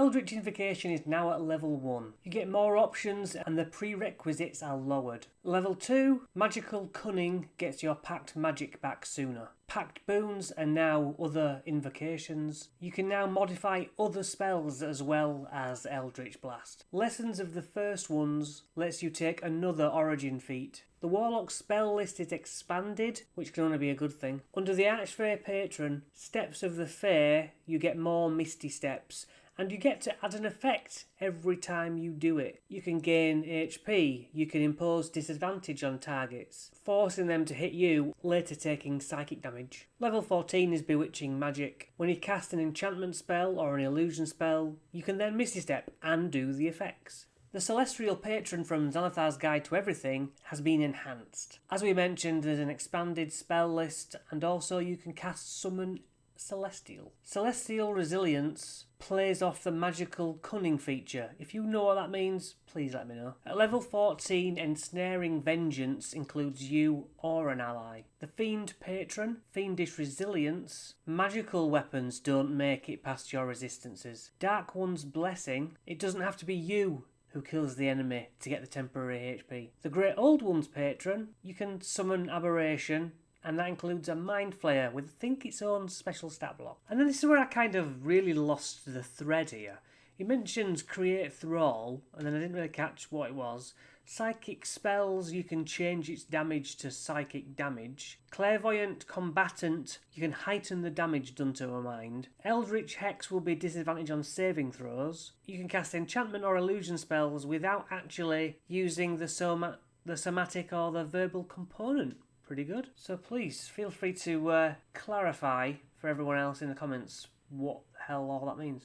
Eldritch Invocation is now at level 1. You get more options and the prerequisites are lowered. Level 2, Magical Cunning gets your Pact Magic back sooner. Pact Boons and now other invocations. You can now modify other spells as well as Eldritch Blast. Lessons of the first ones lets you take another Origin feat. The Warlock spell list is expanded, which can only be a good thing. Under the Archfey patron, Steps of the Fae, you get more Misty Steps, and you get to add an effect every time you do it. You can gain HP, you can impose disadvantage on targets, forcing them to hit you, later taking psychic damage. Level 14 is Bewitching Magic. When you cast an enchantment spell or an illusion spell, you can then Misty Step and do the effects. The Celestial Patron from Xanathar's Guide to Everything has been enhanced. As we mentioned, there's an expanded spell list, and also you can cast Summon Celestial. Celestial Resilience plays off the Magical Cunning feature. If you know what that means, please let me know. At level 14, Ensnaring Vengeance includes you or an ally. The Fiend Patron, Fiendish Resilience, magical weapons don't make it past your resistances. Dark One's Blessing, it doesn't have to be you who kills the enemy to get the temporary HP. The Great Old One's Patron, you can summon Aberration, and that includes a Mind Flayer with, I think, its own special stat block. And then this is where I kind of really lost the thread here. He mentions Create Thrall, and then I didn't really catch what it was. Psychic spells, you can change its damage to psychic damage. Clairvoyant Combatant, you can heighten the damage done to a mind. Eldritch Hex will be disadvantage on saving throws. You can cast enchantment or illusion spells without actually using the somatic or the verbal component. Pretty good. So please feel free to clarify for everyone else in the comments what the hell all that means.